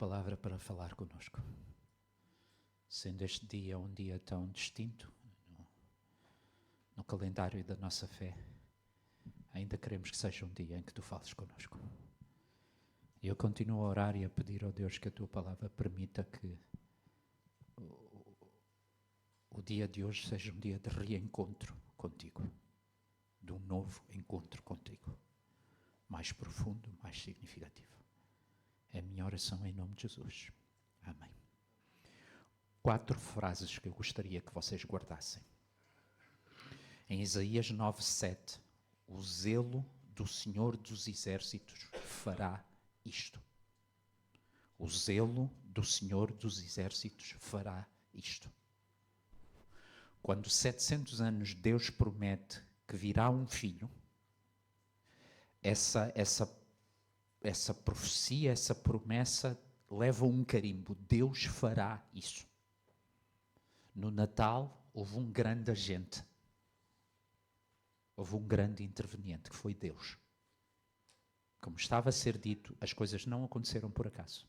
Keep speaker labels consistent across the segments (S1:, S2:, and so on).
S1: palavra para falar conosco. Sendo este dia um dia tão distinto no calendário da nossa fé, ainda queremos que seja um dia em que tu fales conosco. E eu continuo a orar e a pedir ao Deus que a tua palavra permita que o dia de hoje seja um dia de reencontro contigo, de um novo encontro contigo, mais profundo, mais significativo. É a minha oração em nome de Jesus. Amém. 4 frases que eu gostaria que vocês guardassem. Em Isaías 9:7, o zelo do Senhor dos Exércitos fará isto. O zelo do Senhor dos Exércitos fará isto. Quando 700 anos Deus promete que virá um filho, essa profecia, essa promessa leva um carimbo. Deus fará isso. No Natal houve um grande agente. Houve um grande interveniente, que foi Deus. Como estava a ser dito, as coisas não aconteceram por acaso.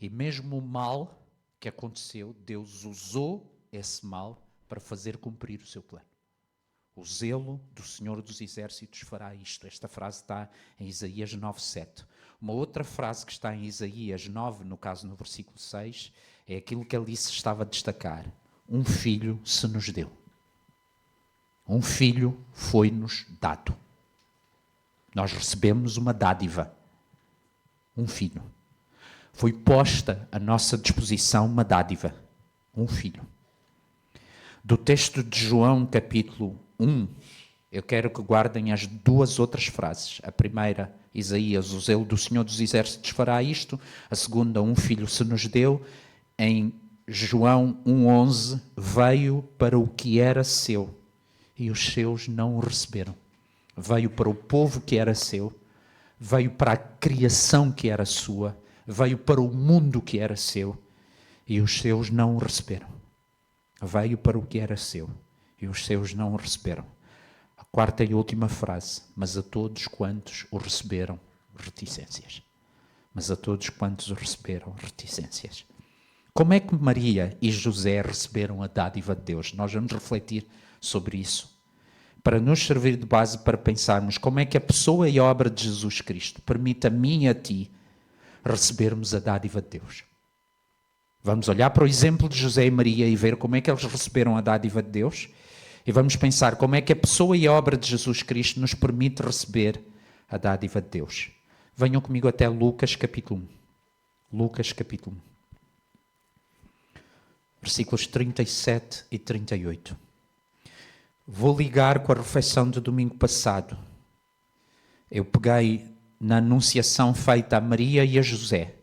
S1: E mesmo o mal que aconteceu, Deus usou esse mal para fazer cumprir o seu plano. O zelo do Senhor dos Exércitos fará isto. Esta frase está em Isaías 9:7. Uma outra frase que está em Isaías 9, no caso no versículo 6, é aquilo que ali se estava a destacar. Um filho se nos deu. Um filho foi-nos dado. Nós recebemos uma dádiva. Um filho. Foi posta à nossa disposição uma dádiva. Um filho. Do texto de João, capítulo 1, eu quero que guardem as 2 outras frases. A primeira, Isaías, o zelo do Senhor dos Exércitos fará isto. A segunda, um filho se nos deu. Em João 1:11, veio para o que era seu e os seus não o receberam. Veio para o povo que era seu, veio para a criação que era sua, veio para o mundo que era seu e os seus não o receberam. Veio para o que era seu e os seus não o receberam. A 4ª e última frase, mas a todos quantos o receberam, reticências. Mas a todos quantos o receberam, reticências. Como é que Maria e José receberam a dádiva de Deus? Nós vamos refletir sobre isso, para nos servir de base para pensarmos como é que a pessoa e a obra de Jesus Cristo permite a mim e a ti recebermos a dádiva de Deus. Vamos olhar para o exemplo de José e Maria e ver como é que eles receberam a dádiva de Deus e vamos pensar como é que a pessoa e a obra de Jesus Cristo nos permite receber a dádiva de Deus. Venham comigo até Lucas capítulo 1. Lucas capítulo 1. Versículos 37 e 38. Vou ligar com a refeição do domingo passado. Eu peguei na anunciação feita a Maria e a José.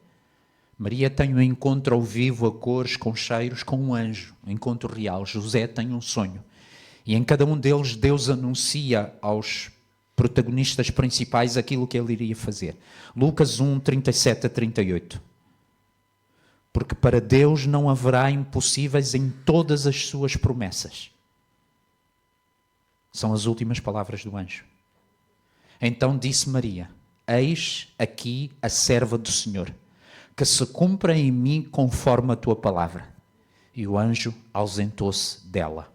S1: Maria tem um encontro ao vivo, a cores, com cheiros, com um anjo. Um encontro real. José tem um sonho. E em cada um deles, Deus anuncia aos protagonistas principais aquilo que ele iria fazer. Lucas 1, 37 a 38. Porque para Deus não haverá impossíveis em todas as suas promessas. São as últimas palavras do anjo. Então disse Maria, eis aqui a serva do Senhor, que se cumpra em mim conforme a tua palavra. E o anjo ausentou-se dela.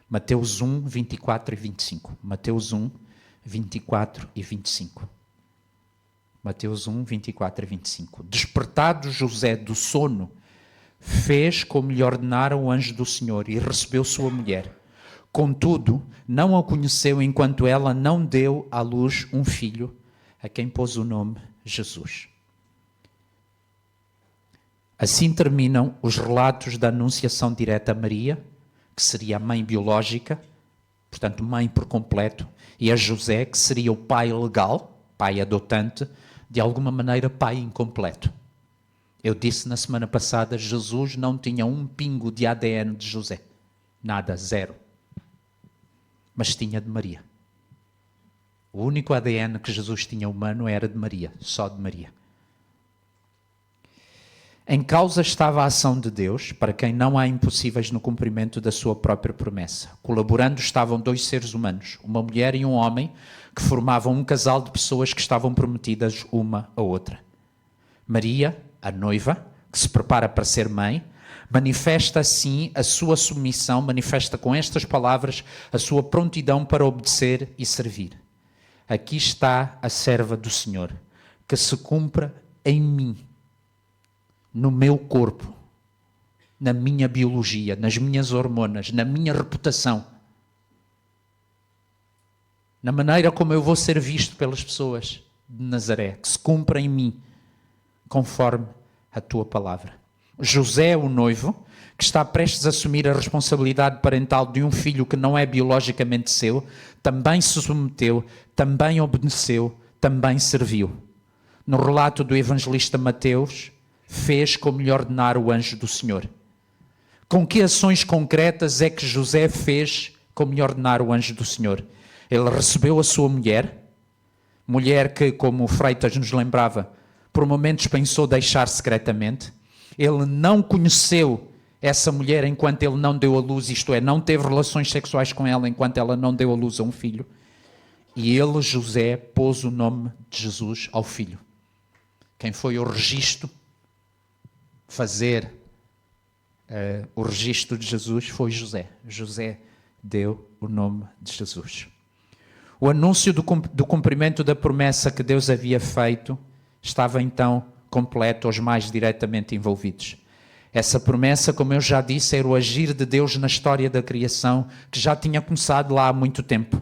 S1: Mateus 1, 24 e 25. Mateus 1, 24 e 25. Mateus 1, 24 e 25. Despertado José do sono, fez como lhe ordenara o anjo do Senhor e recebeu sua mulher. Contudo, não a conheceu enquanto ela não deu à luz um filho, a quem pôs o nome Jesus. Assim terminam os relatos da anunciação direta a Maria, que seria a mãe biológica, portanto mãe por completo, e a José, que seria o pai legal, pai adotante, de alguma maneira pai incompleto. Eu disse na semana passada, Jesus não tinha um pingo de ADN de José. Nada, 0. Mas tinha de Maria. O único ADN que Jesus tinha humano era de Maria, só de Maria. Em causa estava a ação de Deus, para quem não há impossíveis no cumprimento da sua própria promessa. Colaborando estavam 2 seres humanos, uma mulher e um homem, que formavam um casal de pessoas que estavam prometidas uma a outra. Maria, a noiva, que se prepara para ser mãe, manifesta assim a sua submissão, manifesta com estas palavras a sua prontidão para obedecer e servir. Aqui está a serva do Senhor, que se cumpra em mim, no meu corpo, na minha biologia, nas minhas hormonas, na minha reputação, na maneira como eu vou ser visto pelas pessoas de Nazaré, que se cumpra em mim, conforme a tua palavra. José, o noivo, que está prestes a assumir a responsabilidade parental de um filho que não é biologicamente seu, também se submeteu, também obedeceu, também serviu. No relato do evangelista Mateus, fez como lhe ordenara o anjo do Senhor. Com que ações concretas é que José fez como lhe ordenara o anjo do Senhor? Ele recebeu a sua mulher que, como o Freitas nos lembrava, por momentos pensou deixar secretamente. Ele não conheceu essa mulher enquanto ele não deu a luz, isto é, não teve relações sexuais com ela enquanto ela não deu a luz a um filho. E ele, José, pôs o nome de Jesus ao filho. Quem foi o registro, fazer o registro de Jesus foi José. José deu o nome de Jesus. O anúncio do cumprimento da promessa que Deus havia feito estava então completo aos mais diretamente envolvidos. Essa promessa, como eu já disse, era o agir de Deus na história da criação, que já tinha começado lá há muito tempo.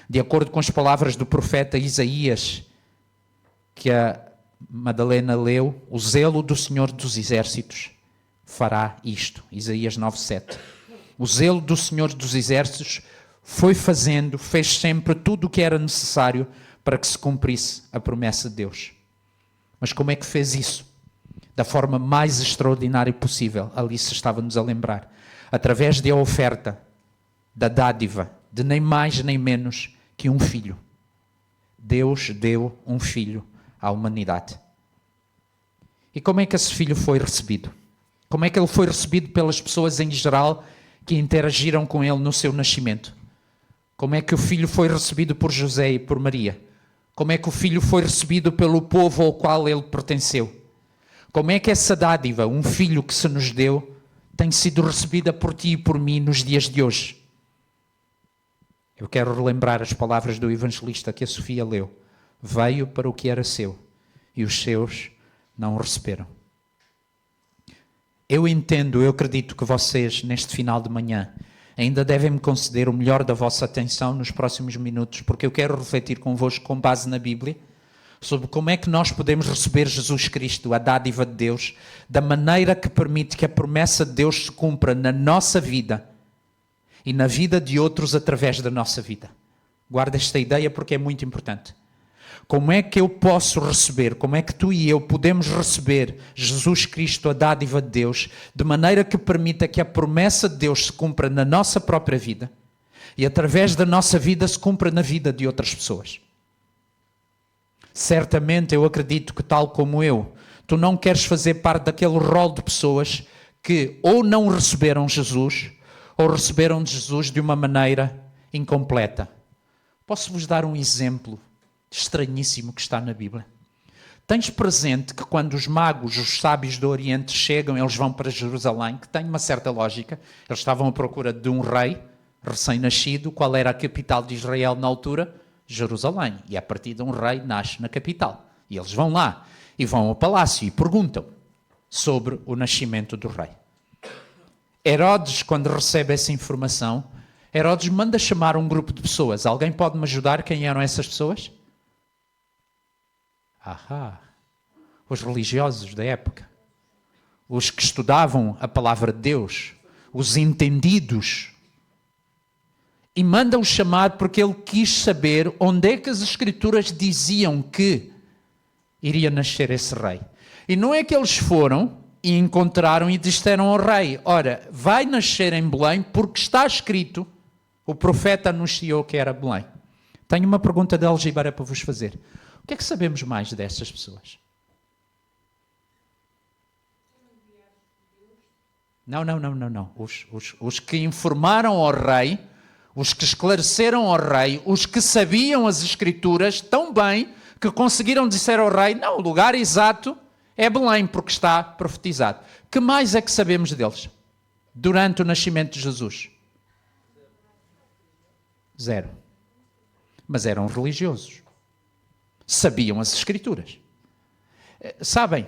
S1: De acordo com as palavras do profeta Isaías, que a Madalena leu, o zelo do Senhor dos Exércitos fará isto. Isaías 9:7. O zelo do Senhor dos Exércitos fez sempre tudo o que era necessário para que se cumprisse a promessa de Deus. Mas como é que fez isso? Da forma mais extraordinária possível. Alice estava-nos a lembrar. Através da oferta, da dádiva, de nem mais nem menos que um filho. Deus deu um filho à humanidade. E como é que esse filho foi recebido? Como é que ele foi recebido pelas pessoas em geral que interagiram com ele no seu nascimento? Como é que o filho foi recebido por José e por Maria? Como é que o filho foi recebido pelo povo ao qual ele pertenceu? Como é que essa dádiva, um filho que se nos deu, tem sido recebida por ti e por mim nos dias de hoje? Eu quero relembrar as palavras do evangelista que a Sofia leu. Veio para o que era seu e os seus não o receberam. Eu acredito que vocês, neste final de manhã, ainda devem me conceder o melhor da vossa atenção nos próximos minutos, porque eu quero refletir convosco com base na Bíblia sobre como é que nós podemos receber Jesus Cristo, a dádiva de Deus, da maneira que permite que a promessa de Deus se cumpra na nossa vida e na vida de outros através da nossa vida. Guarda esta ideia porque é muito importante. Como é que eu posso receber, como é que tu e eu podemos receber Jesus Cristo, a dádiva de Deus, de maneira que permita que a promessa de Deus se cumpra na nossa própria vida e através da nossa vida se cumpra na vida de outras pessoas? Certamente eu acredito que, tal como eu, tu não queres fazer parte daquele rol de pessoas que ou não receberam Jesus ou receberam de Jesus de uma maneira incompleta. Posso-vos dar um exemplo estranhíssimo que está na Bíblia. Tens presente que quando os magos, os sábios do Oriente chegam, eles vão para Jerusalém, que tem uma certa lógica. Eles estavam à procura de um rei recém-nascido. Qual era a capital de Israel na altura? Jerusalém. E a partir de um rei nasce na capital. E eles vão lá e vão ao palácio e perguntam sobre o nascimento do rei. Herodes, quando recebe essa informação, Herodes manda chamar um grupo de pessoas. Alguém pode me ajudar? Quem eram essas pessoas? Os religiosos da época, os que estudavam a palavra de Deus, os entendidos, e manda-o chamar porque ele quis saber onde é que as Escrituras diziam que iria nascer esse rei. E não é que eles foram e encontraram e disseram ao rei: ora, vai nascer em Belém porque está escrito, o profeta anunciou que era Belém. Tenho uma pergunta de algebra para vos fazer. O que é que sabemos mais destas pessoas? Não. Os que informaram ao rei, os que esclareceram ao rei, os que sabiam as Escrituras tão bem que conseguiram dizer ao rei: não, o lugar exato É Belém, porque está profetizado. Que mais é que sabemos deles? Durante o nascimento de Jesus? Zero. Mas eram religiosos. Sabiam as Escrituras. Sabem,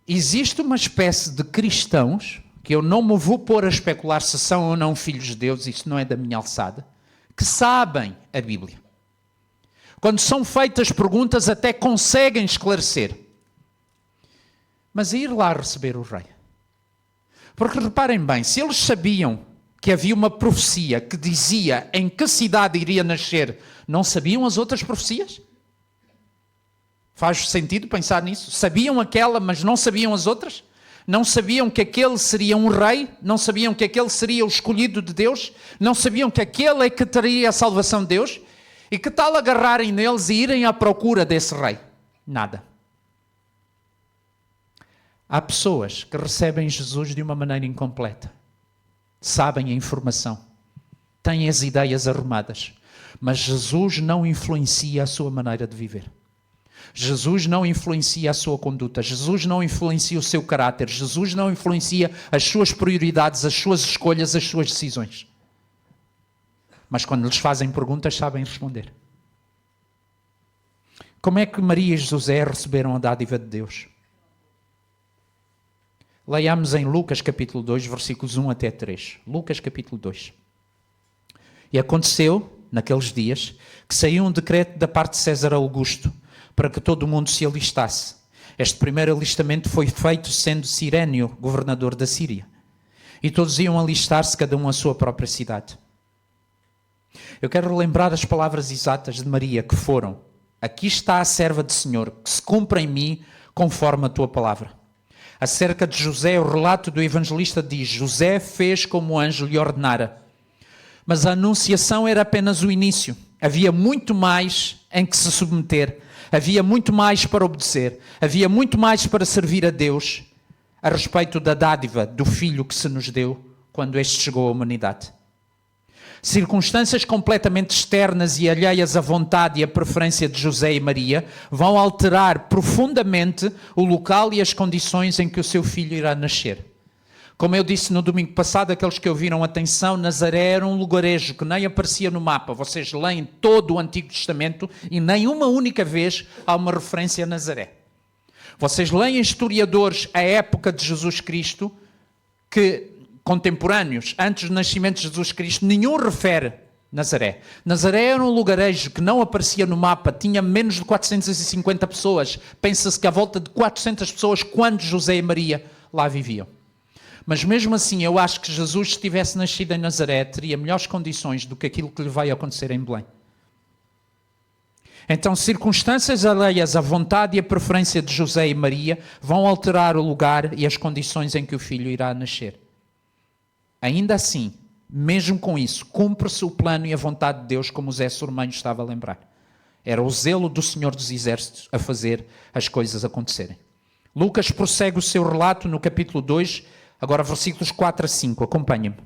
S1: existe uma espécie de cristãos, que eu não me vou pôr a especular se são ou não filhos de Deus, isso não é da minha alçada, que sabem a Bíblia. Quando são feitas perguntas, até conseguem esclarecer. Mas ir lá receber o rei. Porque reparem bem, se eles sabiam que havia uma profecia que dizia em que cidade iria nascer, não sabiam as outras profecias? Faz sentido pensar nisso? Sabiam aquela, mas não sabiam as outras? Não sabiam que aquele seria um rei? Não sabiam que aquele seria o escolhido de Deus? Não sabiam que aquele é que teria a salvação de Deus? E que tal agarrarem neles e irem à procura desse rei? Nada. Há pessoas que recebem Jesus de uma maneira incompleta. Sabem a informação. Têm as ideias arrumadas. Mas Jesus não influencia a sua maneira de viver. Jesus não influencia a sua conduta. Jesus não influencia o seu caráter. Jesus não influencia as suas prioridades, as suas escolhas, as suas decisões. Mas quando lhes fazem perguntas, sabem responder. Como é que Maria e José receberam a dádiva de Deus? Leiamos em Lucas capítulo 2, versículos 1 até 3. Lucas capítulo 2. E aconteceu, naqueles dias, que saiu um decreto da parte de César Augusto, para que todo o mundo se alistasse. Este primeiro alistamento foi feito sendo Cirénio governador da Síria. E todos iam alistar-se, cada um à sua própria cidade. Eu quero relembrar as palavras exatas de Maria, que foram: aqui está a serva do Senhor, que se cumpra em mim conforme a tua palavra. Acerca de José, o relato do evangelista diz: José fez como o anjo lhe ordenara. Mas a anunciação era apenas o início. Havia muito mais em que se submeter. Havia muito mais para obedecer. Havia muito mais para servir a Deus a respeito da dádiva do Filho que se nos deu quando este chegou à humanidade. Circunstâncias completamente externas e alheias à vontade e à preferência de José e Maria vão alterar profundamente o local e as condições em que o seu filho irá nascer. Como eu disse no domingo passado, aqueles que ouviram atenção, Nazaré era um lugarejo que nem aparecia no mapa. Vocês leem todo o Antigo Testamento e nem uma única vez há uma referência a Nazaré. Vocês leem historiadores à época de Jesus Cristo, que contemporâneos, antes do nascimento de Jesus Cristo, nenhum refere Nazaré. Nazaré era um lugarejo que não aparecia no mapa, tinha menos de 450 pessoas. Pensa-se que à volta de 400 pessoas, quando José e Maria lá viviam. Mas mesmo assim, eu acho que Jesus, se tivesse nascido em Nazaré, teria melhores condições do que aquilo que lhe vai acontecer em Belém. Então, circunstâncias alheias à vontade e à preferência de José e Maria vão alterar o lugar e as condições em que o filho irá nascer. Ainda assim, mesmo com isso, cumpre-se o plano e a vontade de Deus, como o Zé Sormanho estava a lembrar. Era o zelo do Senhor dos Exércitos a fazer as coisas acontecerem. Lucas prossegue o seu relato no capítulo 2, agora versículos 4 a 5, acompanhem-me.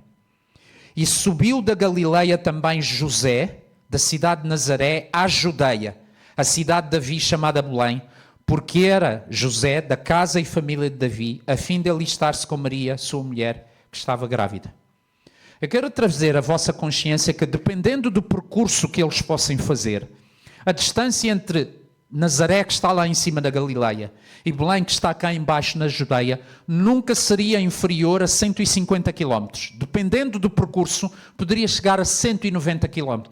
S1: E subiu da Galileia também José, da cidade de Nazaré, à Judeia, a cidade de Davi chamada Belém, porque era José da casa e família de Davi, a fim de alistar-se com Maria, sua mulher, que estava grávida. Eu quero trazer à vossa consciência que, dependendo do percurso que eles fossem fazer, a distância entre Nazaré, que está lá em cima da Galileia, e Belém, que está cá embaixo na Judeia, nunca seria inferior a 150 km. Dependendo do percurso, poderia chegar a 190 km.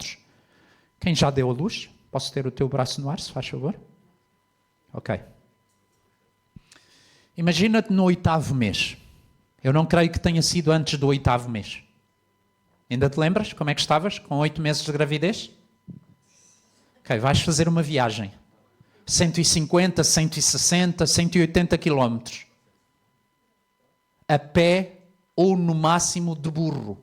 S1: Quem já deu a luz? Posso ter o teu braço no ar, se faz favor? Ok. Imagina-te no 8º mês. Eu não creio que tenha sido antes do 8º mês. Ainda te lembras como é que estavas com 8 meses de gravidez? Ok, vais fazer uma viagem. 150, 160, 180 quilómetros. A pé ou no máximo de burro.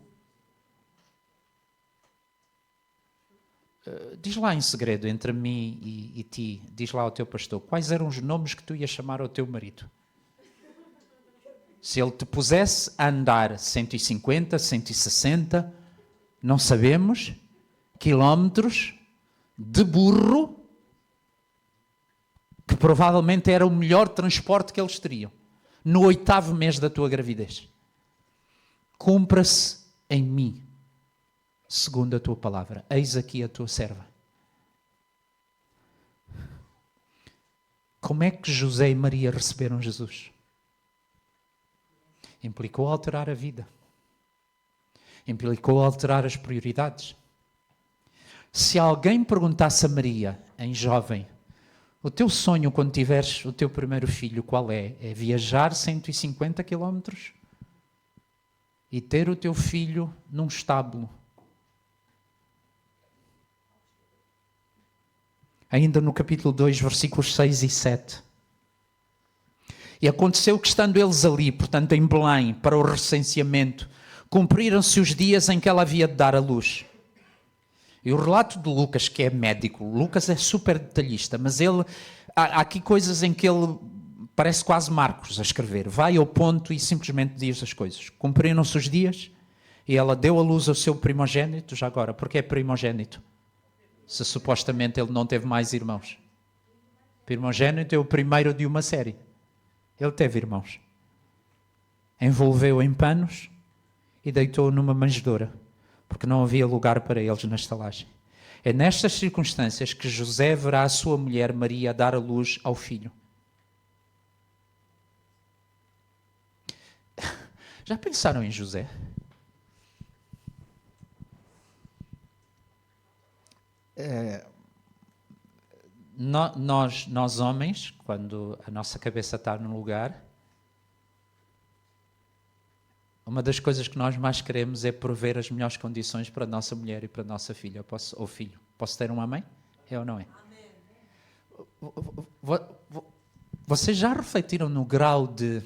S1: Diz lá em segredo, entre mim e ti, diz lá ao teu pastor, quais eram os nomes que tu ias chamar ao teu marido? Se ele te pusesse a andar 150, 160, não sabemos, quilómetros de burro, que provavelmente era o melhor transporte que eles teriam, no 8º mês da tua gravidez. Cumpra-se em mim, segundo a tua palavra. Eis aqui a tua serva. Como é que José e Maria receberam Jesus? Implicou alterar a vida. Implicou alterar as prioridades. Se alguém perguntasse a Maria, em jovem, o teu sonho quando tiveres o teu primeiro filho, qual é? É viajar 150 quilómetros e ter o teu filho num estábulo. Ainda no capítulo 2, versículos 6 e 7. E aconteceu que, estando eles ali, portanto em Belém, para o recenseamento, cumpriram-se os dias em que ela havia de dar a luz. E o relato de Lucas, que é médico, Lucas é super detalhista, mas há aqui coisas em que ele parece quase Marcos a escrever. Vai ao ponto e simplesmente diz as coisas. Cumpriram-se os dias e ela deu à luz ao seu primogênito. Já agora, porque é primogênito? Se supostamente ele não teve mais irmãos. Primogênito é o primeiro de uma série. Ele teve irmãos. Envolveu em panos e deitou numa manjedoura, porque não havia lugar para eles na estalagem. É nestas circunstâncias que José verá a sua mulher Maria dar a luz ao filho. Já pensaram em José? Nós homens, quando a nossa cabeça está num lugar, uma das coisas que nós mais queremos é prover as melhores condições para a nossa mulher e para a nossa filha ou filho. Posso ter uma mãe? É ou não é? Vocês já refletiram no grau de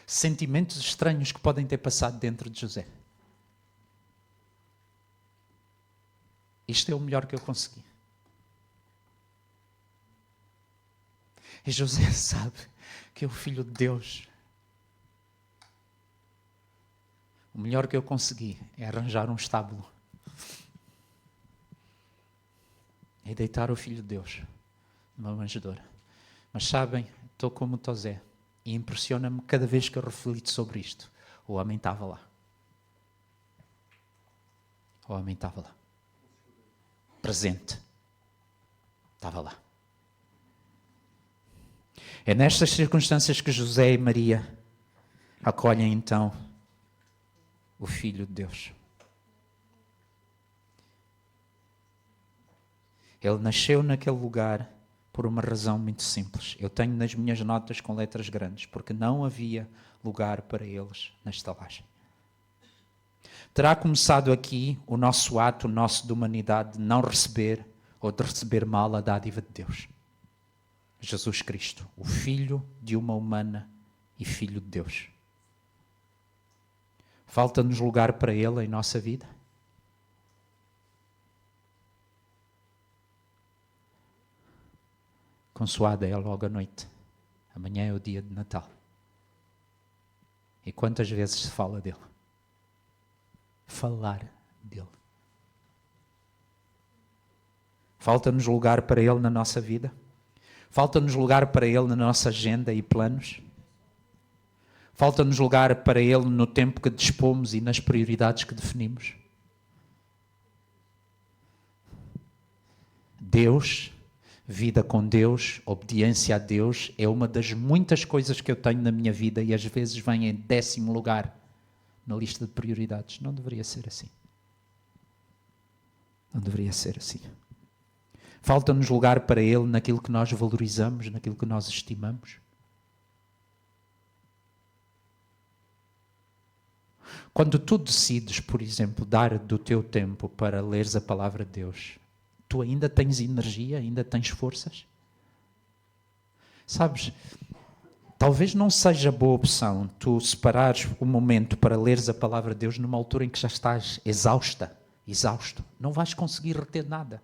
S1: sentimentos estranhos que podem ter passado dentro de José? Isto é o melhor que eu consegui. E José sabe que é o Filho de Deus. O melhor que eu consegui é arranjar um estábulo e deitar o Filho de Deus numa manjedoura. Mas sabem, estou como Tosé e impressiona-me cada vez que eu reflito sobre isto. O homem estava lá. O homem estava lá. Presente. Estava lá. É nestas circunstâncias que José e Maria acolhem então o Filho de Deus. Ele nasceu naquele lugar por uma razão muito simples. Eu tenho nas minhas notas com letras grandes, porque não havia lugar para eles na estalagem. Terá começado aqui o nosso ato, o nosso de humanidade, de não receber ou de receber mal a dádiva de Deus. Jesus Cristo, o Filho de uma humana e Filho de Deus. Falta-nos lugar para Ele em nossa vida? Consoada é logo à noite. Amanhã é o dia de Natal. E quantas vezes se fala dele? Falar dele. Falta-nos lugar para Ele na nossa vida? Falta-nos lugar para Ele na nossa agenda e planos? Falta-nos lugar para Ele no tempo que dispomos e nas prioridades que definimos? Deus, vida com Deus, obediência a Deus, é uma das muitas coisas que eu tenho na minha vida e às vezes vem em 10º lugar na lista de prioridades. Não deveria ser assim. Não deveria ser assim. Falta-nos lugar para Ele naquilo que nós valorizamos, naquilo que nós estimamos. Quando tu decides, por exemplo, dar do teu tempo para leres a palavra de Deus, tu ainda tens energia, ainda tens forças? Sabes, talvez não seja boa opção tu separares o momento para leres a palavra de Deus numa altura em que já estás exausto. Não vais conseguir reter nada.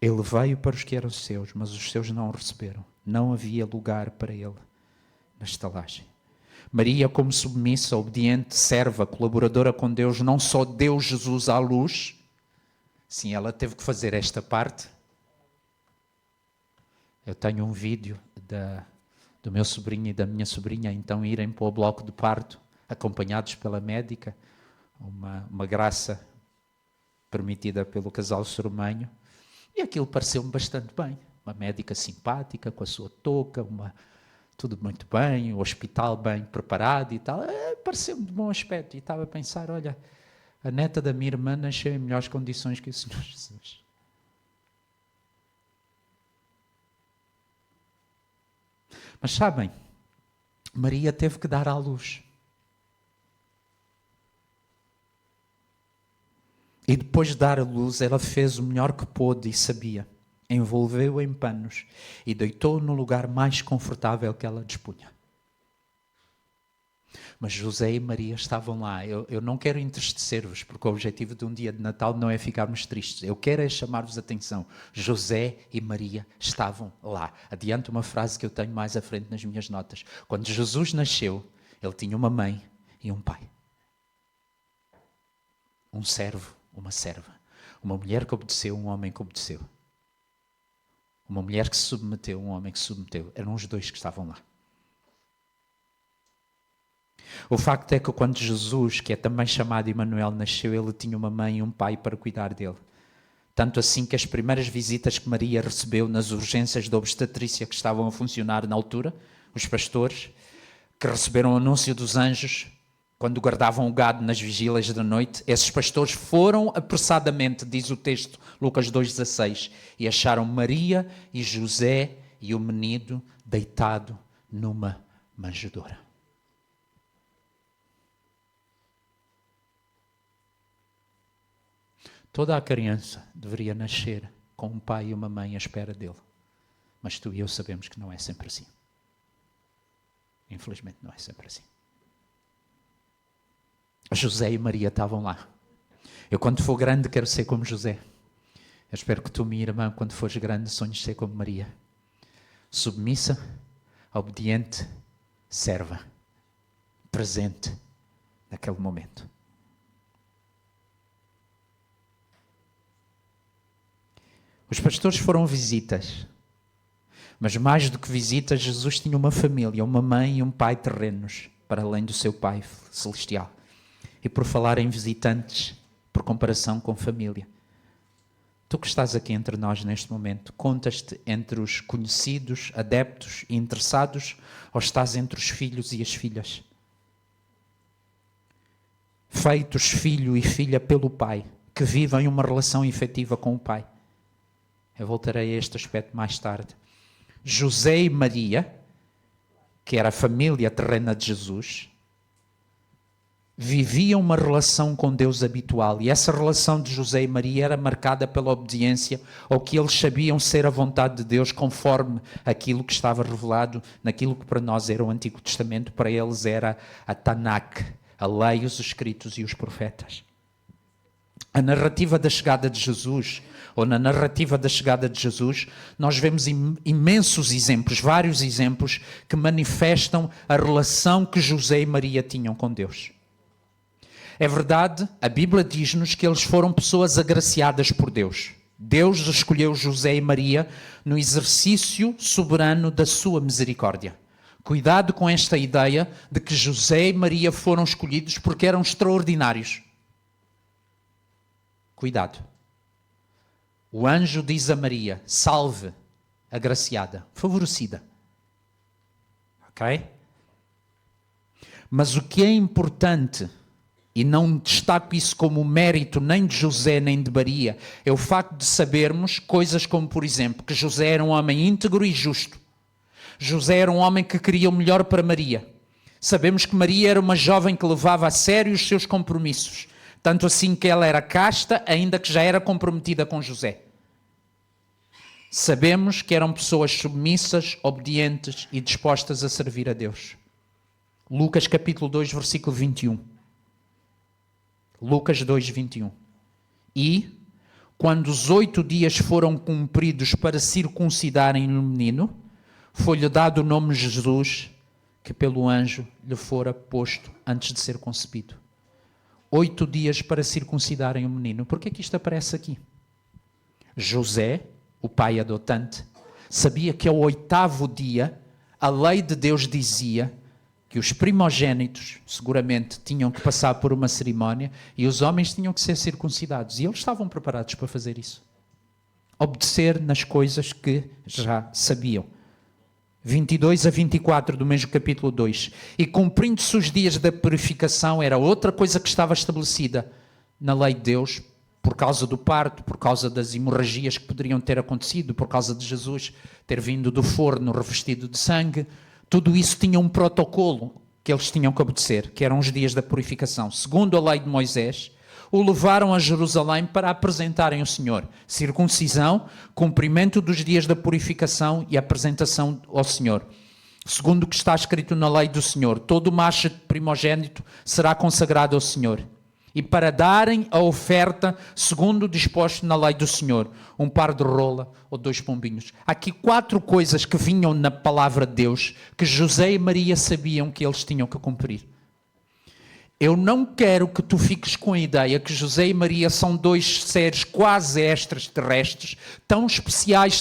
S1: Ele veio para os que eram seus, mas os seus não o receberam. Não havia lugar para ele na estalagem. Maria, como submissa, obediente, serva, colaboradora com Deus, não só deu Jesus à luz, Sim, ela teve que fazer esta parte. Eu tenho um vídeo do meu sobrinho e da minha sobrinha então irem para o bloco de parto, acompanhados pela médica, uma graça permitida pelo casal Sormanho, e aquilo pareceu-me bastante bem. Uma médica simpática, com a sua touca, tudo muito bem, o hospital bem preparado e tal. Pareceu-me de bom aspecto. E estava a pensar, olha, a neta da minha irmã nasceu em melhores condições que o Senhor Jesus. Mas sabem, Maria teve que dar à luz. E depois de dar à luz, ela fez o melhor que pôde e sabia. Envolveu-o em panos e deitou-o no lugar mais confortável que ela dispunha. Mas José e Maria estavam lá. Eu não quero entristecer-vos, porque o objetivo de um dia de Natal não é ficarmos tristes. Eu quero é chamar-vos a atenção. José e Maria estavam lá. Adianto uma frase que eu tenho mais à frente nas minhas notas. Quando Jesus nasceu, ele tinha uma mãe e um pai. Um servo, uma serva. Uma mulher que obedeceu, um homem que obedeceu. Uma mulher que se submeteu, um homem que se submeteu. Eram os dois que estavam lá. O facto é que quando Jesus, que é também chamado Emanuel, nasceu, ele tinha uma mãe e um pai para cuidar dele. Tanto assim que as primeiras visitas que Maria recebeu nas urgências da obstetrícia que estavam a funcionar na altura, os pastores, que receberam o anúncio dos anjos, quando guardavam o gado nas vigílias da noite, esses pastores foram apressadamente, diz o texto, Lucas 2,16, e acharam Maria e José e o menino deitado numa manjedoura. Toda a criança deveria nascer com um pai e uma mãe à espera dele. Mas tu e eu sabemos que não é sempre assim. Infelizmente não é sempre assim. José e Maria estavam lá. Eu, quando for grande, quero ser como José. Eu espero que tu, minha irmã, quando fores grande, sonhes ser como Maria. Submissa, obediente, serva. Presente naquele momento. Os pastores foram visitas. Mas mais do que visitas, Jesus tinha uma família, uma mãe e um pai terrenos, para além do seu pai celestial. E por falar em visitantes, por comparação com família. Tu que estás aqui entre nós neste momento, contas-te entre os conhecidos, adeptos e interessados, ou estás entre os filhos e as filhas? Feitos filho e filha pelo pai, que vivem uma relação efetiva com o pai. Eu voltarei a este aspecto mais tarde. José e Maria, que era a família terrena de Jesus, viviam uma relação com Deus habitual. E essa relação de José e Maria era marcada pela obediência ao que eles sabiam ser a vontade de Deus, conforme aquilo que estava revelado naquilo que para nós era o Antigo Testamento, para eles era a Tanakh, a lei, os escritos e os profetas. A narrativa da chegada de Jesus, ou na narrativa da chegada de Jesus, nós vemos imensos exemplos, vários exemplos, que manifestam a relação que José e Maria tinham com Deus. É verdade, a Bíblia diz-nos que eles foram pessoas agraciadas por Deus. Deus escolheu José e Maria no exercício soberano da sua misericórdia. Cuidado com esta ideia de que José e Maria foram escolhidos porque eram extraordinários. Cuidado. O anjo diz a Maria, salve, agraciada, favorecida. Ok? Mas o que é importante, e não destaco isso como mérito nem de José nem de Maria, é o facto de sabermos coisas como, por exemplo, que José era um homem íntegro e justo. José era um homem que queria o melhor para Maria. Sabemos que Maria era uma jovem que levava a sério os seus compromissos. Tanto assim que ela era casta, ainda que já era comprometida com José. Sabemos que eram pessoas submissas, obedientes e dispostas a servir a Deus. Lucas capítulo 2, versículo 21. Lucas 2, 21. E, quando os 8 dias foram cumpridos para circuncidarem o menino, foi-lhe dado o nome Jesus, que pelo anjo lhe fora posto antes de ser concebido. 8 dias para circuncidarem o menino. Por que é que isto aparece aqui? José, o pai adotante, sabia que ao 8º dia a lei de Deus dizia que os primogênitos seguramente tinham que passar por uma cerimónia e os homens tinham que ser circuncidados. E eles estavam preparados para fazer isso. Obedecer nas coisas que já sabiam. 22 a 24 do mesmo capítulo 2. E cumprindo-se os dias da purificação, era outra coisa que estava estabelecida na lei de Deus, por causa do parto, por causa das hemorragias que poderiam ter acontecido, por causa de Jesus ter vindo do forno revestido de sangue. Tudo isso tinha um protocolo que eles tinham que obedecer, que eram os dias da purificação. Segundo a lei de Moisés, o levaram a Jerusalém para apresentarem o Senhor. Circuncisão, cumprimento dos dias da purificação e apresentação ao Senhor. Segundo o que está escrito na lei do Senhor, todo macho primogênito será consagrado ao Senhor. E para darem a oferta, segundo o disposto na lei do Senhor, um par de rola ou 2 pombinhos. Há aqui 4 coisas que vinham na palavra de Deus, que José e Maria sabiam que eles tinham que cumprir. Eu não quero que tu fiques com a ideia que José e Maria são 2 seres quase extraterrestres, tão especiais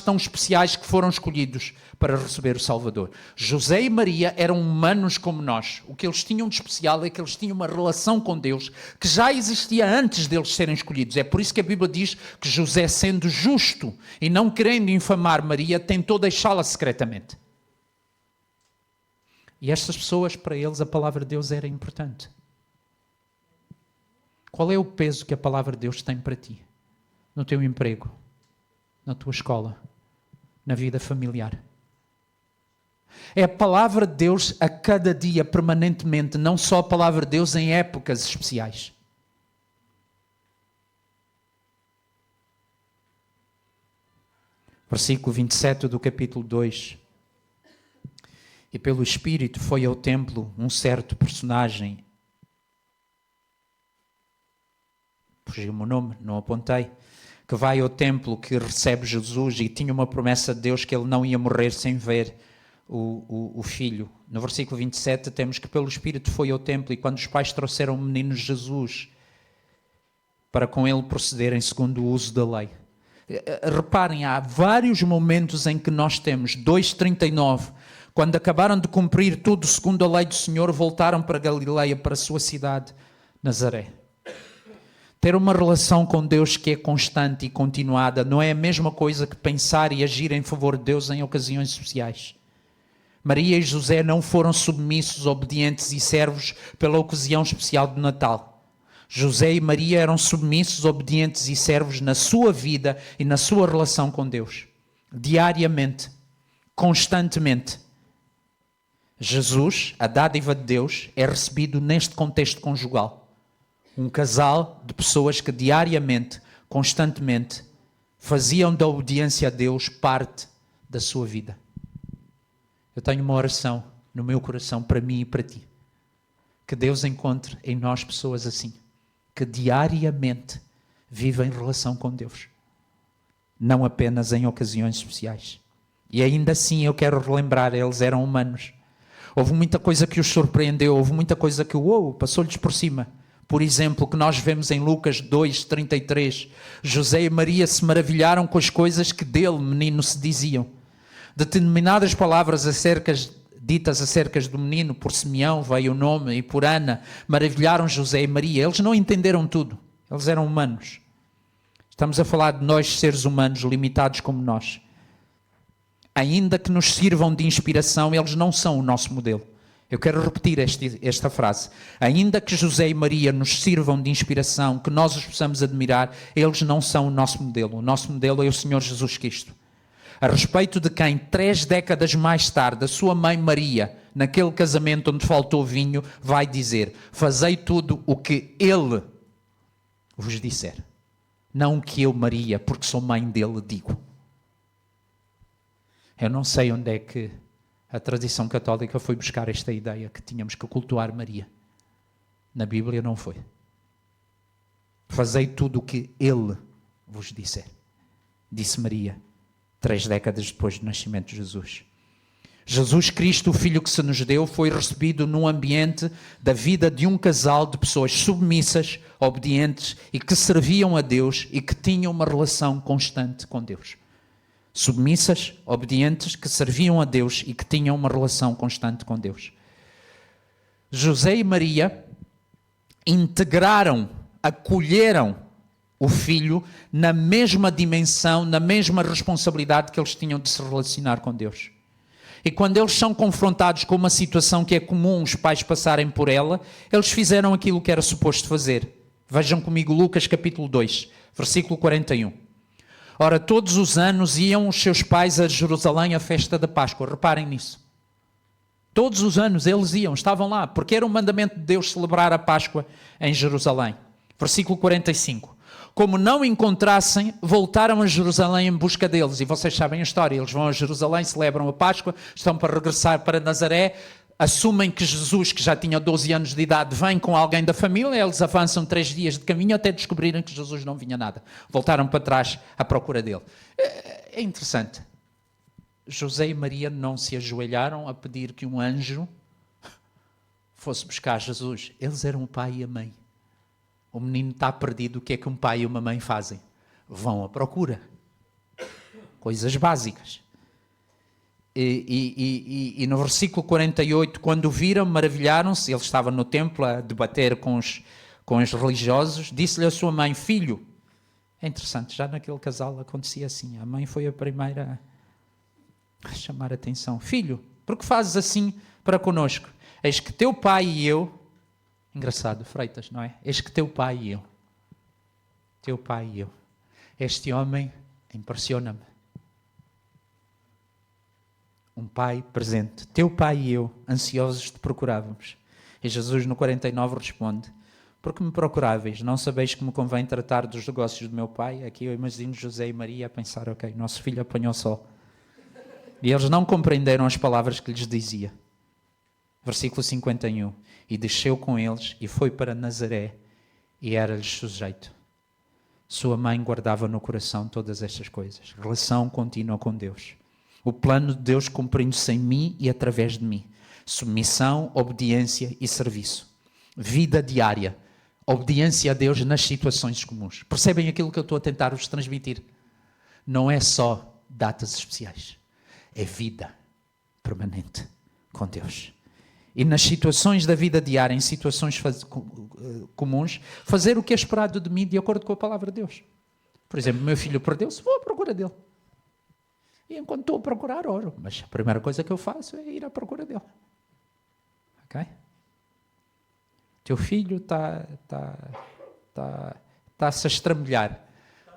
S1: que foram escolhidos para receber o Salvador. José e Maria eram humanos como nós. O que eles tinham de especial é que eles tinham uma relação com Deus que já existia antes deles serem escolhidos. É por isso que a Bíblia diz que José, sendo justo e não querendo infamar Maria, tentou deixá-la secretamente. E estas pessoas, para eles, a palavra de Deus era importante. Qual é o peso que a palavra de Deus tem para ti? No teu emprego, na tua escola, na vida familiar. É a palavra de Deus a cada dia, permanentemente, não só a palavra de Deus em épocas especiais. Versículo 27 do capítulo 2. E pelo Espírito foi ao templo um certo personagem, fugiu-me o nome, não apontei, que vai ao templo, que recebe Jesus e tinha uma promessa de Deus que ele não ia morrer sem ver o filho. No versículo 27 temos que pelo Espírito foi ao templo e quando os pais trouxeram o menino Jesus para com ele procederem segundo o uso da lei. Reparem, há vários momentos em que nós temos, 2:39, quando acabaram de cumprir tudo segundo a lei do Senhor, voltaram para Galileia, para a sua cidade, Nazaré. Ter uma relação com Deus que é constante e continuada não é a mesma coisa que pensar e agir em favor de Deus em ocasiões especiais. Maria e José não foram submissos, obedientes e servos pela ocasião especial do Natal. José e Maria eram submissos, obedientes e servos na sua vida e na sua relação com Deus. Diariamente, constantemente. Jesus, a dádiva de Deus, é recebido neste contexto conjugal. Um casal de pessoas que diariamente, constantemente, faziam da obediência a Deus parte da sua vida. Eu tenho uma oração no meu coração para mim e para ti. Que Deus encontre em nós pessoas assim, que diariamente vivem em relação com Deus. Não apenas em ocasiões especiais. E ainda assim eu quero relembrar, eles eram humanos. Houve muita coisa que os surpreendeu, houve muita coisa que passou-lhes por cima. Por exemplo, que nós vemos em Lucas 2:33, José e Maria se maravilharam com as coisas que dele, menino, se diziam. Determinadas palavras ditas acerca do menino, por Simeão veio o nome, e por Ana, maravilharam José e Maria. Eles não entenderam tudo, eles eram humanos. Estamos a falar de nós, seres humanos, limitados como nós. Ainda que nos sirvam de inspiração, eles não são o nosso modelo. Eu quero repetir esta frase. Ainda que José e Maria nos sirvam de inspiração, que nós os possamos admirar, eles não são o nosso modelo. O nosso modelo é o Senhor Jesus Cristo. A respeito de quem, 3 décadas mais tarde, a sua mãe Maria, naquele casamento onde faltou vinho, vai dizer: fazei tudo o que Ele vos disser. Não o que eu, Maria, porque sou mãe dele, digo. Eu não sei onde é que a tradição católica foi buscar esta ideia que tínhamos que cultuar Maria. Na Bíblia não foi. Fazei tudo o que Ele vos disser, disse Maria, 3 décadas depois do nascimento de Jesus. Jesus Cristo, o Filho que se nos deu, foi recebido num ambiente da vida de um casal de pessoas submissas, obedientes e que serviam a Deus e que tinham uma relação constante com Deus. Submissas, obedientes, que serviam a Deus e que tinham uma relação constante com Deus. José e Maria integraram, acolheram o filho na mesma dimensão, na mesma responsabilidade que eles tinham de se relacionar com Deus. E quando eles são confrontados com uma situação que é comum os pais passarem por ela, eles fizeram aquilo que era suposto fazer. Vejam comigo Lucas capítulo 2, versículo 41. Ora, todos os anos iam os seus pais a Jerusalém à festa da Páscoa. Reparem nisso. Todos os anos eles iam, estavam lá, porque era um mandamento de Deus celebrar a Páscoa em Jerusalém. Versículo 45. Como não encontrassem, voltaram a Jerusalém em busca deles. E vocês sabem a história, eles vão a Jerusalém, celebram a Páscoa, estão para regressar para Nazaré, assumem que Jesus, que já tinha 12 anos de idade, vem com alguém da família, eles avançam 3 dias de caminho até descobrirem que Jesus não vinha nada. Voltaram para trás à procura dele. É interessante. José e Maria não se ajoelharam a pedir que um anjo fosse buscar Jesus. Eles eram o pai e a mãe. O menino está perdido, o que é que um pai e uma mãe fazem? Vão à procura. Coisas básicas. E no versículo 48, quando o viram, maravilharam-se. Ele estava no templo a debater com os religiosos. Disse-lhe a sua mãe: filho. É interessante, já naquele casal acontecia assim. A mãe foi a primeira a chamar a atenção. Filho, por que fazes assim para conosco? Eis que teu pai e eu... Engraçado, Freitas, não é? Eis que teu pai e eu. Teu pai e eu. Este homem impressiona-me. Um pai presente. Teu pai e eu, ansiosos te procurávamos. E Jesus no 49 responde: porque me procuráveis? Não sabeis que me convém tratar dos negócios do meu pai? Aqui eu imagino José e Maria a pensar: ok, nosso filho apanhou sol. E eles não compreenderam as palavras que lhes dizia. Versículo 51. E desceu com eles e foi para Nazaré e era-lhes sujeito. Sua mãe guardava no coração todas estas coisas. Relação contínua com Deus. O plano de Deus cumprindo-se em mim e através de mim. Submissão, obediência e serviço. Vida diária. Obediência a Deus nas situações comuns. Percebem aquilo que eu estou a tentar vos transmitir? Não é só datas especiais. É vida permanente com Deus. E nas situações da vida diária, em situações comuns, fazer o que é esperado de mim de acordo com a palavra de Deus. Por exemplo, meu filho perdeu-se, vou à procura dele. E enquanto estou a procurar, oro. Mas a primeira coisa que eu faço é ir à procura dele. Ok? Teu filho está-se a estrambulhar.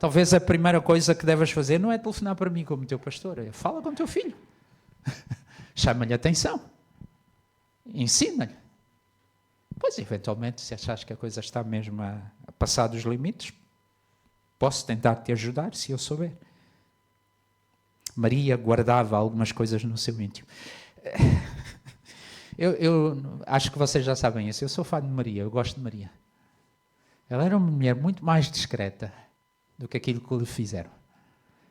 S1: Talvez a primeira coisa que deves fazer não é telefonar para mim como teu pastor. É fala com teu filho. Chama-lhe atenção. Ensina-lhe. Pois, eventualmente, se achares que a coisa está mesmo a passar dos limites, posso tentar te ajudar, se eu souber. Maria guardava algumas coisas no seu íntimo. Eu acho que vocês já sabem isso. Eu sou fã de Maria, eu gosto de Maria. Ela era uma mulher muito mais discreta do que aquilo que lhe fizeram.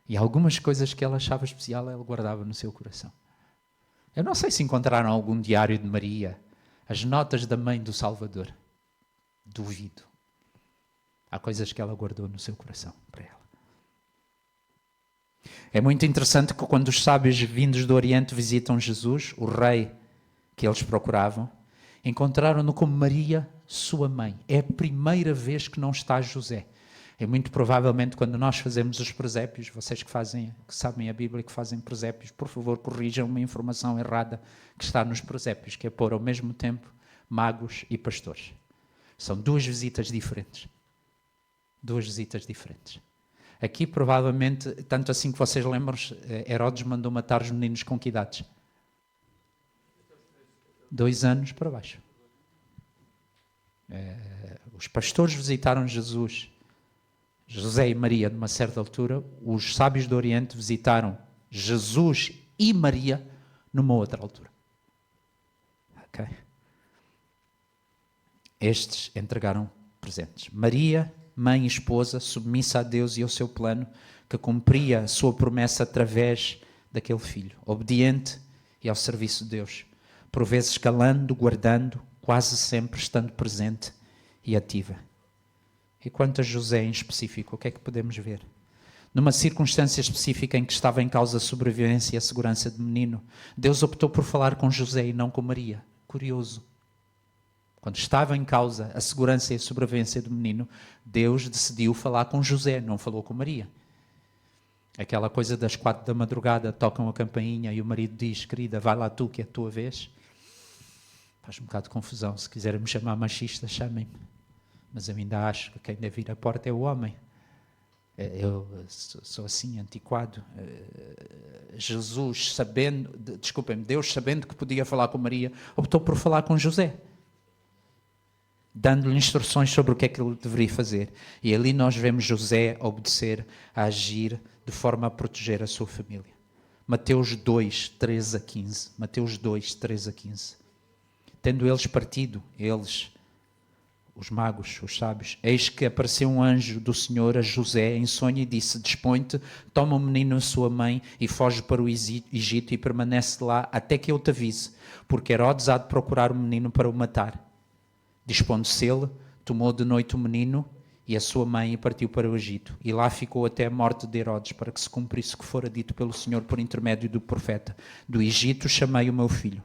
S1: E algumas coisas que ela achava especial, ela guardava no seu coração. Eu não sei se encontraram algum diário de Maria, as notas da mãe do Salvador. Duvido. Há coisas que ela guardou no seu coração para ela. É muito interessante que quando os sábios vindos do Oriente visitam Jesus, o rei que eles procuravam, encontraram-no como Maria, sua mãe. É a primeira vez que não está José. É muito provavelmente quando nós fazemos os presépios, vocês que sabem a Bíblia, que fazem presépios, por favor, corrijam uma informação errada que está nos presépios, que é pôr ao mesmo tempo magos e pastores. São duas visitas diferentes. Duas visitas diferentes. Aqui, provavelmente, tanto assim que vocês lembram, Herodes mandou matar os meninos com que idades? 2 anos para baixo. Os pastores visitaram Jesus, José e Maria, numa certa altura. Os sábios do Oriente visitaram Jesus e Maria numa outra altura. Ok? Estes entregaram presentes. Maria, mãe e esposa, submissa a Deus e ao seu plano, que cumpria a sua promessa através daquele filho, obediente e ao serviço de Deus, por vezes calando, guardando, quase sempre estando presente e ativa. E quanto a José em específico, o que é que podemos ver? Numa circunstância específica em que estava em causa a sobrevivência e a segurança do menino, Deus optou por falar com José e não com Maria. Curioso. Quando estava em causa a segurança e a sobrevivência do menino, Deus decidiu falar com José, não falou com Maria. Aquela coisa das 4 da madrugada, tocam a campainha e o marido diz: querida, vai lá tu que é a tua vez. Faz um bocado de confusão. Se quiserem me chamar machista, chamem-me. Mas eu ainda acho que quem deve ir à porta é o homem. Eu sou assim, antiquado. Deus sabendo que podia falar com Maria, optou por falar com José, dando-lhe instruções sobre o que é que ele deveria fazer. E ali nós vemos José obedecer, a agir de forma a proteger a sua família. Mateus 2, 13 a 15. Mateus 2, 13 a 15. Tendo eles partido, os magos, os sábios, eis que apareceu um anjo do Senhor a José em sonho e disse: dispõe-te, toma o menino e a sua mãe e foge para o Egito e permanece lá até que eu te avise, porque Herodes há de procurar o menino para o matar. Dispondo-se ele, tomou de noite o menino e a sua mãe e partiu para o Egito. E lá ficou até a morte de Herodes, para que se cumprisse o que fora dito pelo Senhor por intermédio do profeta: do Egito chamei o meu filho.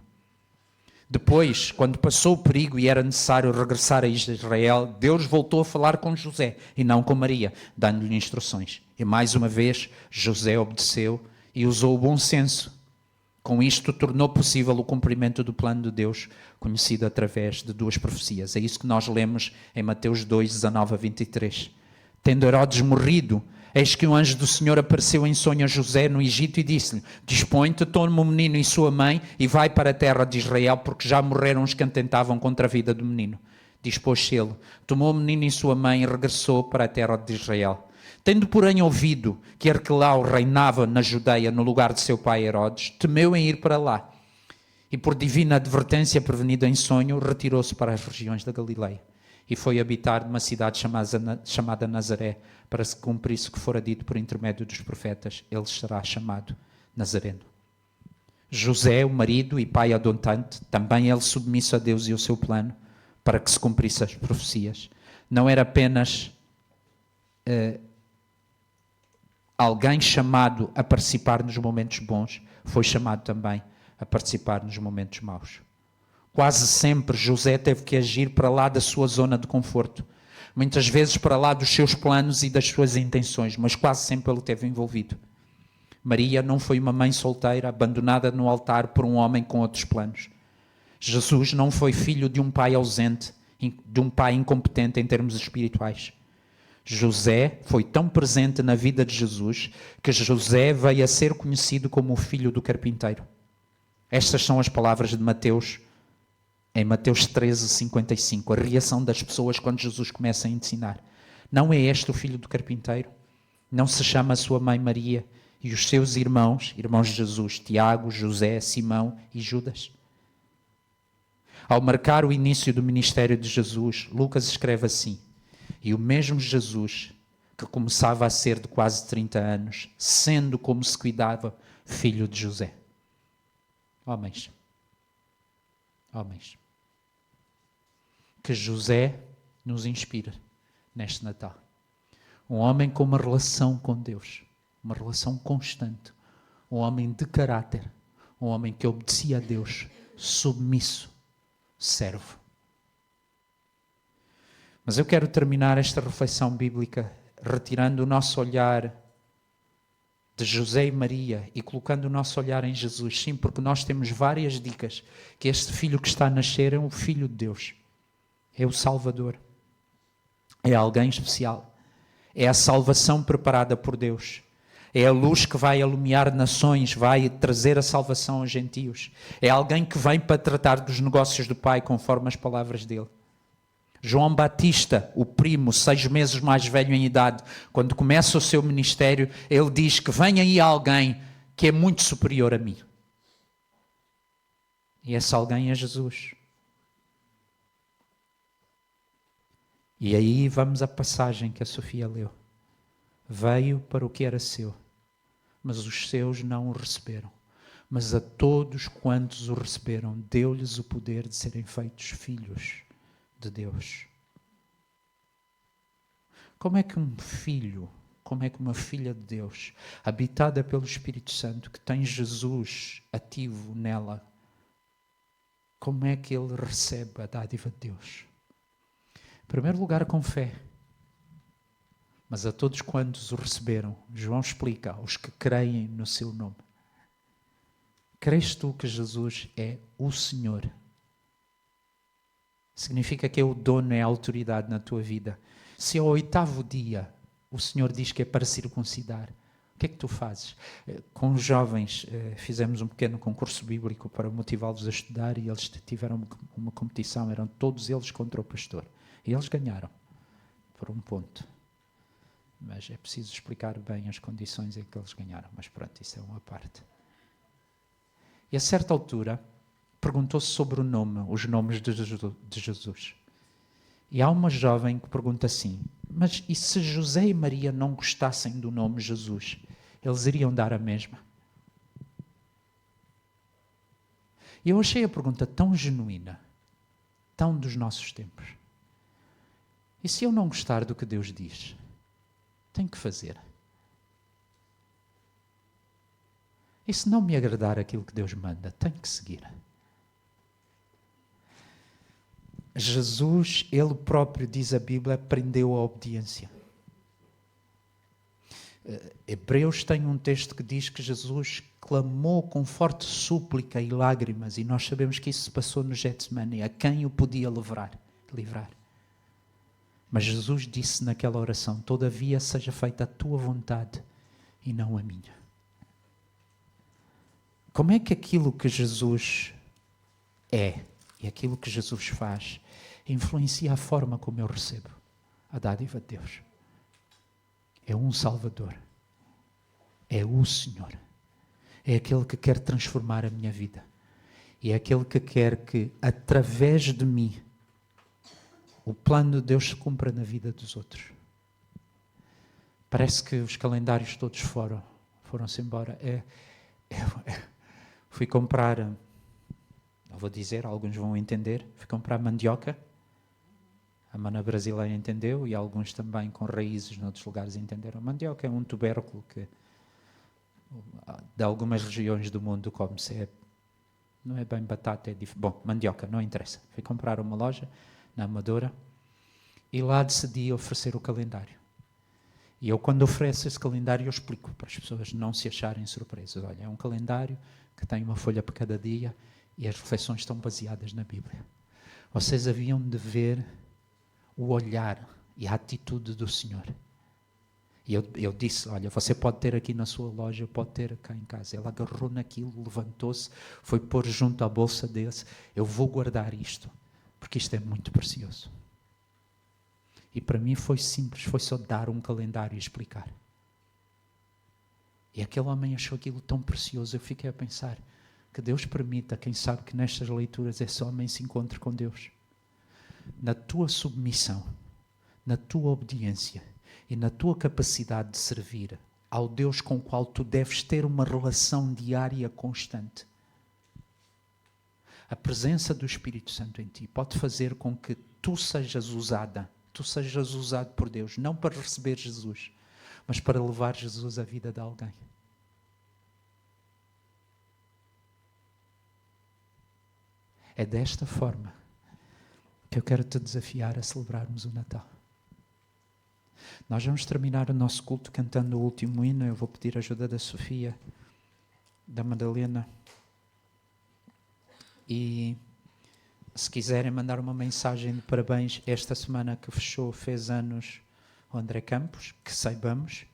S1: Depois, quando passou o perigo e era necessário regressar a Israel, Deus voltou a falar com José e não com Maria, dando-lhe instruções. E mais uma vez, José obedeceu e usou o bom senso. Com isto, tornou possível o cumprimento do plano de Deus, conhecido através de 2 profecias. É isso que nós lemos em Mateus 2, 19 a 23. Tendo Herodes morrido, eis que um anjo do Senhor apareceu em sonho a José no Egito e disse-lhe: dispõe-te, toma o menino e sua mãe e vai para a terra de Israel, porque já morreram os que atentavam contra a vida do menino. Dispôs-se ele, tomou o menino e sua mãe e regressou para a terra de Israel. Tendo, porém, ouvido que Arquelau reinava na Judeia no lugar de seu pai Herodes, temeu em ir para lá. E por divina advertência prevenida em sonho, retirou-se para as regiões da Galileia e foi habitar numa cidade chamada Nazaré, para se cumprisse o que fora dito por intermédio dos profetas: ele será chamado Nazareno. José, o marido e pai adotante, também ele submisso a Deus e ao seu plano, para que se cumprisse as profecias. Não era apenas alguém chamado a participar nos momentos bons, foi chamado também a participar nos momentos maus. Quase sempre José teve que agir para lá da sua zona de conforto, muitas vezes para lá dos seus planos e das suas intenções, mas quase sempre ele esteve envolvido. Maria não foi uma mãe solteira, abandonada no altar por um homem com outros planos. Jesus não foi filho de um pai ausente, de um pai incompetente em termos espirituais. José foi tão presente na vida de Jesus que José veio a ser conhecido como o filho do carpinteiro. Estas são as palavras de Mateus, em Mateus 13, 55, a reação das pessoas quando Jesus começa a ensinar. Não é este o filho do carpinteiro? Não se chama a sua mãe Maria e os seus irmãos de Jesus, Tiago, José, Simão e Judas? Ao marcar o início do ministério de Jesus, Lucas escreve assim: e o mesmo Jesus, que começava a ser de quase 30 anos, sendo como se cuidava, filho de José. Homens. Que José nos inspira neste Natal. Um homem com uma relação com Deus, uma relação constante, um homem de caráter, um homem que obedecia a Deus, submisso, servo. Mas eu quero terminar esta reflexão bíblica retirando o nosso olhar de José e Maria e colocando o nosso olhar em Jesus. Sim, porque nós temos várias dicas que este filho que está a nascer é um filho de Deus. É o Salvador. É alguém especial. É a salvação preparada por Deus. É a luz que vai iluminar nações, vai trazer a salvação aos gentios. É alguém que vem para tratar dos negócios do Pai, conforme as palavras dele. João Batista, o primo, 6 meses mais velho em idade, quando começa o seu ministério, ele diz que vem aí alguém que é muito superior a mim. E esse alguém é Jesus. E aí vamos à passagem que a Sofia leu. Veio para o que era seu, mas os seus não o receberam. Mas a todos quantos o receberam, deu-lhes o poder de serem feitos filhos de Deus. Como é que um filho, como é que uma filha de Deus, habitada pelo Espírito Santo, que tem Jesus ativo nela, como é que ele recebe a dádiva de Deus? Em primeiro lugar, com fé. Mas a todos quantos o receberam, João explica, aos que creem no seu nome. Crês tu que Jesus é o Senhor? Significa que é o dono, é a autoridade na tua vida. Se ao 8º dia o Senhor diz que é para circuncidar, o que é que tu fazes? Com os jovens fizemos um pequeno concurso bíblico para motivá-los a estudar e eles tiveram uma competição, eram todos eles contra o pastor. E eles ganharam, por um ponto. Mas é preciso explicar bem as condições em que eles ganharam. Mas pronto, isso é uma parte. E a certa altura, perguntou-se sobre o nome, os nomes de Jesus. E há uma jovem que pergunta assim, mas e se José e Maria não gostassem do nome Jesus? Eles iriam dar a mesma? E eu achei a pergunta tão genuína, tão dos nossos tempos. E se eu não gostar do que Deus diz? Tenho que fazer. E se não me agradar aquilo que Deus manda, tenho que seguir. Jesus, ele próprio, diz a Bíblia, aprendeu a obediência. Hebreus tem um texto que diz que Jesus clamou com forte súplica e lágrimas, e nós sabemos que isso se passou no Getsemane, a quem o podia livrar. Mas Jesus disse naquela oração, todavia seja feita a tua vontade e não a minha. Como é que aquilo que Jesus é e aquilo que Jesus faz influencia a forma como eu recebo a dádiva de Deus? É um Salvador. É o Senhor. É aquele que quer transformar a minha vida. E é aquele que quer que, através de mim, o plano de Deus se cumpra na vida dos outros. Parece que os calendários todos foram-se embora. Fui comprar, não vou dizer, alguns vão entender, fui comprar mandioca. A mana brasileira entendeu e alguns também com raízes noutros lugares entenderam. Mandioca é um tubérculo que de algumas regiões do mundo come-se. Não é bem batata, é diferente. Bom, mandioca, não interessa. Fui comprar uma loja na Amadora e lá decidi oferecer o calendário. E eu, quando ofereço esse calendário, eu explico para as pessoas não se acharem surpresas. Olha, é um calendário que tem uma folha para cada dia e as reflexões estão baseadas na Bíblia. Vocês haviam de ver o olhar e a atitude do Senhor. E eu disse, olha, você pode ter aqui na sua loja, pode ter cá em casa. Ele agarrou naquilo, levantou-se, foi pôr junto à bolsa dele. Eu vou guardar isto, porque isto é muito precioso. E para mim foi simples, foi só dar um calendário e explicar. E aquele homem achou aquilo tão precioso, eu fiquei a pensar que Deus permita, quem sabe que nestas leituras esse homem se encontre com Deus. Na tua submissão, na tua obediência e na tua capacidade de servir ao Deus com o qual tu deves ter uma relação diária constante. A presença do Espírito Santo em ti pode fazer com que tu sejas usado por Deus, não para receber Jesus, mas para levar Jesus à vida de alguém. É desta forma que eu quero te desafiar a celebrarmos o Natal. Nós vamos terminar o nosso culto cantando o último hino. Eu vou pedir a ajuda da Sofia, da Madalena. E se quiserem mandar uma mensagem de parabéns, esta semana que fechou, fez anos o André Campos, que saibamos.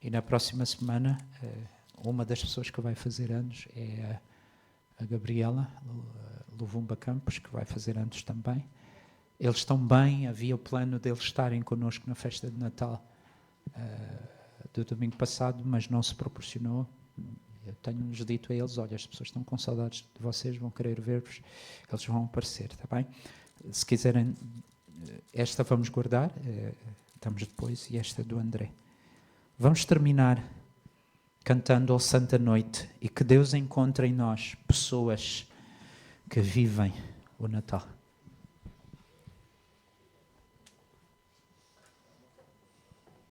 S1: E na próxima semana, uma das pessoas que vai fazer anos é a Gabriela Luvumba Campos, que vai fazer anos também. Eles estão bem, havia o plano deles estarem connosco na festa de Natal do domingo passado, mas não se proporcionou. Eu tenho-lhes dito a eles, olha, as pessoas estão com saudades de vocês, vão querer ver-vos, eles vão aparecer, está bem? Se quiserem, esta vamos guardar, estamos depois, e esta do André. Vamos terminar cantando ao Santa Noite, e que Deus encontre em nós pessoas que vivem o Natal.